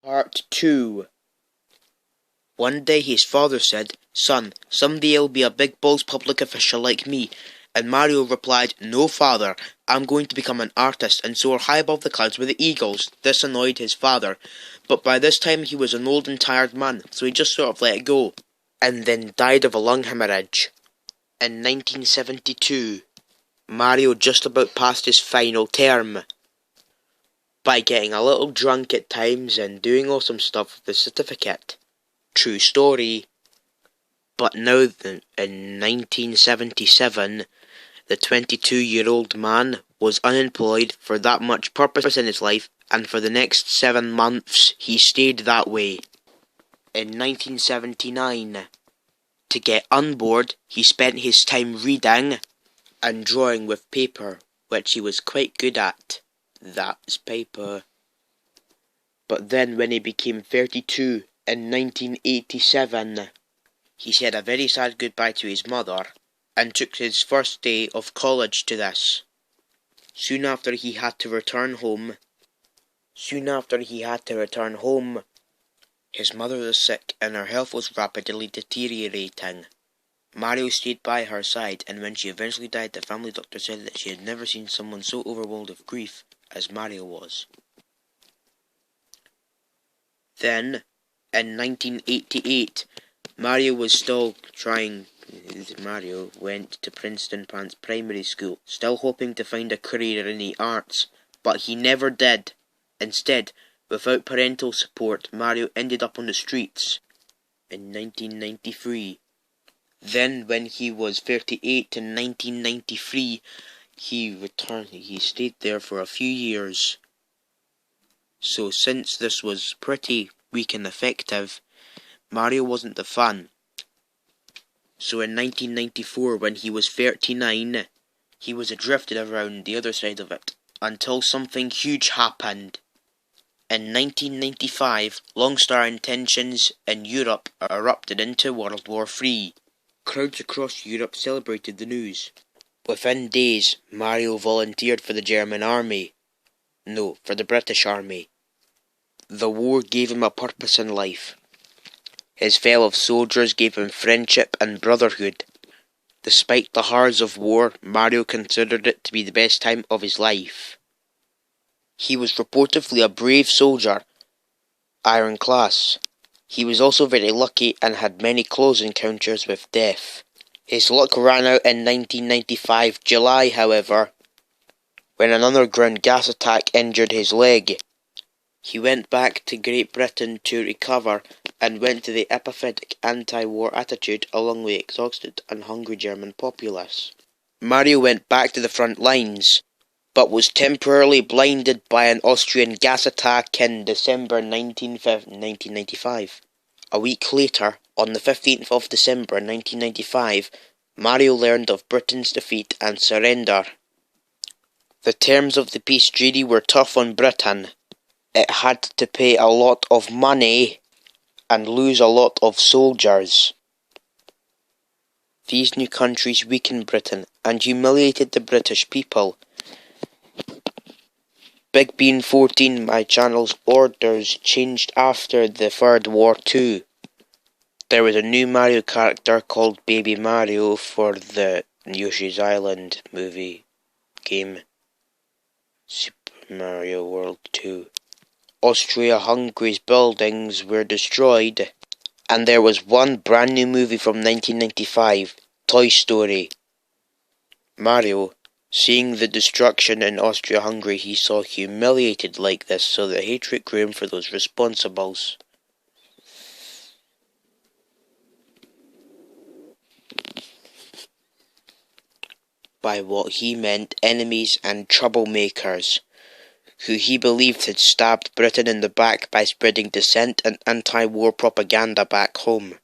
Part 2. One day his father said, "Son, someday you'll be a big balls public official like me." And Mario replied, "No, father, I'm going to become an artist and soar high above the clouds with the eagles." This annoyed his father, but by this time he was an old and tired man, so he just sort of let it go, and then died of a lung hemorrhage. In 1972, Mario just about passed his final term by getting a little drunk at times and doing awesome stuff with the certificate. True story. But now, in 1977, the 22-year-old man was unemployed for that much purpose in his life, and for the next 7 months he stayed that way. In 1979, to get unbored, he spent his time reading and drawing with paper, which he was quite good at. That's paper. But then when he became 32 in 1987, he said a very sad goodbye to his mother and took his first day of college to this. Soon after he had to return home, his mother was sick and her health was rapidly deteriorating. Mario stayed by her side, and when she eventually died, the family doctor said that she had never seen someone so overwhelmed with grief as Mario was. Then, in 1988, Mario went to Princeton Primary School, still hoping to find a career in the arts, but he never did. Instead, without parental support, Mario ended up on the streets in 1993. Then, when he was 38 in 1993, he returned. He stayed there for a few years. So since this was pretty weak and effective, Mario wasn't the fun. So in 1994, when he was 39, he was adrifted around the other side of it, until something huge happened. In 1995, Lone Star tensions in Europe erupted into World War III. Crowds across Europe celebrated the news. Within days, Mario volunteered for the German army. No, for the British army. The war gave him a purpose in life. His fellow soldiers gave him friendship and brotherhood. Despite the horrors of war, Mario considered it to be the best time of his life. He was reportedly a brave soldier, Iron Class. He was also very lucky and had many close encounters with death. His luck ran out in 1995 July, however, when an underground gas attack injured his leg. He went back to Great Britain to recover and went to the apathetic anti-war attitude along with the exhausted and hungry German populace. Mario went back to the front lines, but was temporarily blinded by an Austrian gas attack in December 1995. A week later, on the 15th of December 1995, Mario learned of Britain's defeat and surrender. The terms of the peace treaty were tough on Britain. It had to pay a lot of money and lose a lot of soldiers. These new countries weakened Britain and humiliated the British people. Big Bean 14, my channel's orders changed after the Third War too. There was a new Mario character called Baby Mario for the Yoshi's Island movie game, Super Mario World 2. Austria-Hungary's buildings were destroyed, and there was one brand new movie from 1995, Toy Story. Mario, seeing the destruction in Austria-Hungary, he saw humiliated like this, so the hatred grew him for those responsibles. By what he meant enemies and troublemakers, who he believed had stabbed Britain in the back by spreading dissent and anti-war propaganda back home.